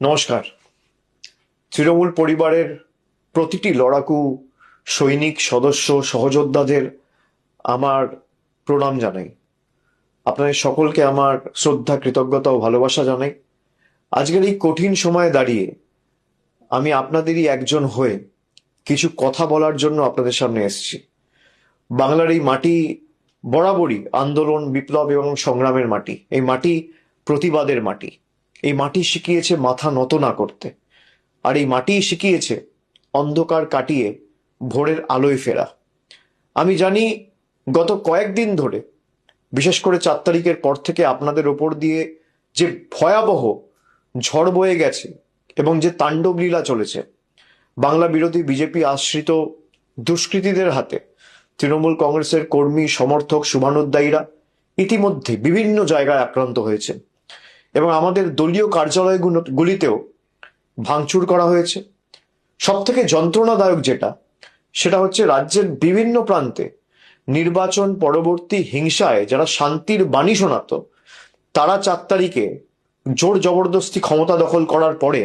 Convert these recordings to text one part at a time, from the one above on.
নমস্কার। তৃণমূল পরিবারের প্রতিটি লড়াকু সৈনিক সদস্য সহযোদ্ধাদের আমার প্রণাম জানাই। আপনাদের সকলকে আমার শ্রদ্ধা, কৃতজ্ঞতা ও ভালোবাসা জানাই। আজকের এই কঠিন সময়ে দাঁড়িয়ে আমি আপনাদেরই একজন হয়ে কিছু কথা বলার জন্য আপনাদের সামনে এসেছি। বাংলার এই মাটি বরাবরই আন্দোলন, বিপ্লব এবং সংগ্রামের মাটি। এই মাটি প্রতিবাদের মাটি। এই মাটি শিখিয়েছে মাথা নত না করতে। আর এই মাটিই শিখিয়েছে অন্ধকার কাটিয়ে ভোরের আলোয় ফেরা। আমি জানি গত কয়েকদিন ধরে, বিশেষ করে 4 তারিখের পর থেকে আপনাদের ওপর দিয়ে যে ভয়াবহ ঝড় বয়ে গেছে এবং যে তাণ্ডব লীলা চলেছে, বাংলা বিরোধী বিজেপি আশ্রিত দুষ্কৃতীদের হাতে তৃণমূল কংগ্রেসের কর্মী সমর্থক শুভানুধ্যায়ীরা ইতিমধ্যে বিভিন্ন জায়গায় আক্রান্ত হয়েছে এবং আমাদের দলীয় কার্যালয়গুলিতেও ভাঙচুর করা হয়েছে। সব থেকে যন্ত্রণাদায়ক সেটা হচ্ছে রাজ্যের বিভিন্ন প্রান্তে নির্বাচন পরবর্তী হিংসায় যারা শান্তির বাণী শোনাতো, তারা 4 তারিখে জোর জবরদস্তি ক্ষমতা দখল করার পরে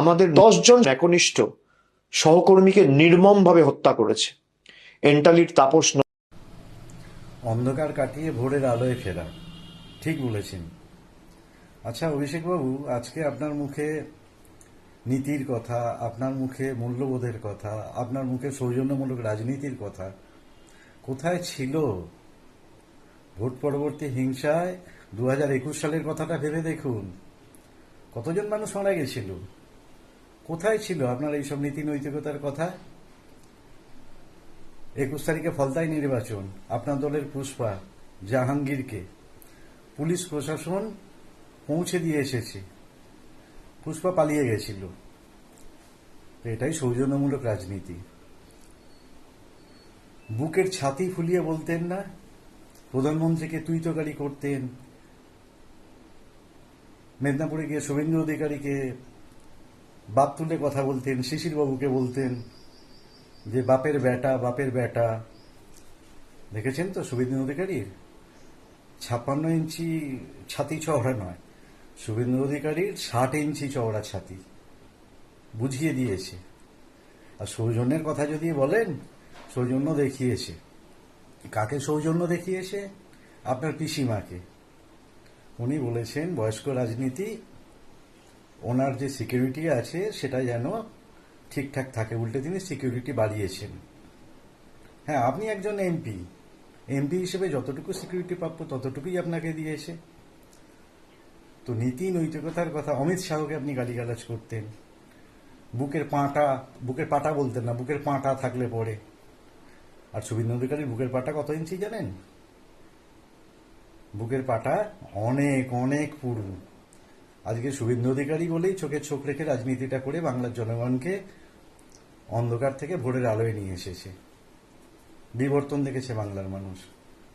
আমাদের 10 জন একনিষ্ঠ সহকর্মীকে নির্মমভাবে হত্যা করেছে। এন্টালির তাপস অন্ধকার কাটিয়ে ভোরের আলোয় ফেরা, ঠিক বলেছেন। আচ্ছা অভিষেকবাবু, আজকে আপনার মুখে নীতির কথা, আপনার মুখে মূল্যবোধের কথা, আপনার মুখে সৌজন্যমূলক রাজনীতির কথা কোথায় ছিল? ভোট পরবর্তী হিংসায় 2021 সালের কথাটা ভেবে দেখুন, কতজন মানুষ মারা গেছিল। কোথায় ছিল আপনার এইসব নীতি নৈতিকতার কথা? 21 তারিখে ফলতাই নির্বাচন, আপনার দলের পুষ্পা জাহাঙ্গীরকে পুলিশ প্রশাসন পৌঁছে দিয়ে এসেছে, পুষ্পা পালিয়ে গেছিল। এটাই সৌজন্যমূলক রাজনীতি। বুকের ছাতি ফুলিয়ে বলতেন না, প্রধানমন্ত্রীকে তুই তোকারি করতেন, মেদিনীপুরে গিয়ে শুভেন্দু অধিকারীকে বাপ তুলে কথা বলতেন, শিশির বাবুকে বলতেন যে বাপের বেটা বাপের বেটা। দেখেছেন তো শুভেন্দু অধিকারীর 56 ইঞ্চি ছাতি চওড়া নয়, শুভেন্দু অধিকারীর 60 ইঞ্চি চওড়া ছাতি, বুঝিয়ে দিয়েছে। আর সৌজন্যের কথা যদি বলেন, সৌজন্য দেখিয়েছে। কাকে সৌজন্য দেখিয়েছে? আপনার পিসিমাকে। উনি বলেছেন বয়স্ক রাজনীতি, ওনার যে সিকিউরিটি আছে সেটা যেন ঠিকঠাক থাকে, উল্টে তিনি সিকিউরিটি বাড়িয়েছেন। হ্যাঁ, আপনি একজন এমপি, এমপি হিসেবে যতটুকু সিকিউরিটি প্রাপ্য ততটুকুই আপনাকে দিয়েছে। তো নীতি নৈতিকতার কথা, অমিত শাহকে আপনি গালিগালাজ করতেন, বুকের পাটা বলতেন না, বুকের পাটা থাকলে পরে। আর শুভেন্দু অধিকারীর বুকের পাটা কত ইঞ্চি জানেন? বুকের পাটা অনেক অনেক পুরু। আজকে শুভেন্দু অধিকারী বলেই চোখে চোখ রেখে রাজনীতিটা করে বাংলার জনগণকে অন্ধকার থেকে ভোরের আলোয় নিয়ে এসেছে। বিবর্তন দেখেছে বাংলার মানুষ,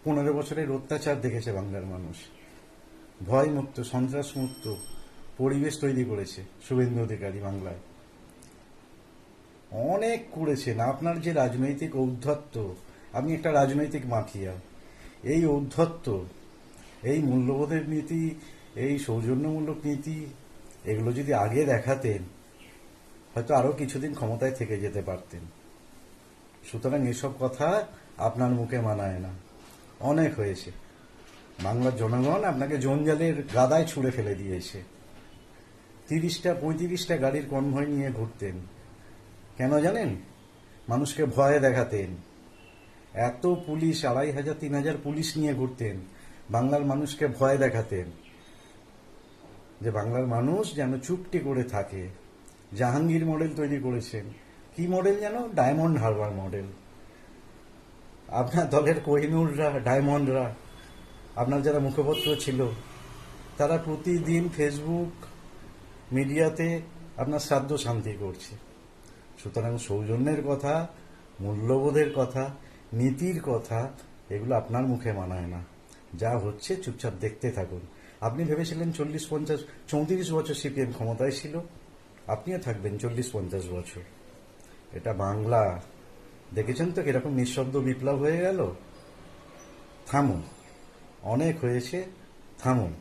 15 বছরের অত্যাচার দেখেছে বাংলার মানুষ, ভয় মুক্ত সন্ত্রাস মুক্ত পরিবেশ তৈরি করেছে শুভেন্দু অধিকারী বাংলায়। অনেক করেছেন। আপনার যে রাজনৈতিক ঔদ্ধত্য, আপনি একটা রাজনৈতিক মাফিয়া। এই ঔদ্ধত্য, এই মূল্যবোধের নীতি, এই সৌজন্যমূলক নীতি, এগুলো যদি আগে দেখাতেন, হয়তো আরো কিছুদিন ক্ষমতায় থেকে যেতে পারতেন। সুতরাং এসব কথা আপনার মুখে মানায় না। অনেক হয়েছে। বাংলার জনগণ আপনাকে জঞ্জালের গাদায় ছুঁড়ে ফেলে দিয়েছে। 30টা 35টা গাড়ির কনভয় নিয়ে ঘুরতেন। কেন জানেন? মানুষকে ভয় দেখাতেন। এত পুলিশ, 2500-3000 পুলিশ নিয়ে ঘুরতেন, বাংলার মানুষকে ভয় দেখাতেন যে বাংলার মানুষ যেন চুপটি করে থাকে। জাহাঙ্গীর মডেল তৈরি করেছেন। কি মডেল যেন? Diamond Harbour model. আপনার দলের কোহিনুররা, ডায়মন্ডরা, আপনার যারা মুখপত্র ছিল, তারা প্রতিদিন ফেসবুক মিডিয়াতে আপনার শ্রাদ্ধ শান্তি করছে। সুতরাং সৌজন্যের কথা, মূল্যবোধের কথা, নীতির কথা, এগুলো আপনার মুখে মানায় না। যা হচ্ছে চুপচাপ দেখতে থাকুন। আপনি ভেবেছিলেন 34 বছর সিপিএম ক্ষমতায় ছিল, আপনিও থাকবেন 40-50 বছর। এটা বাংলা। দেখেছেন তো কিরকম নিঃশব্দ বিপ্লব হয়ে গেল। থামুন, অনেক হয়েছে, থামুন।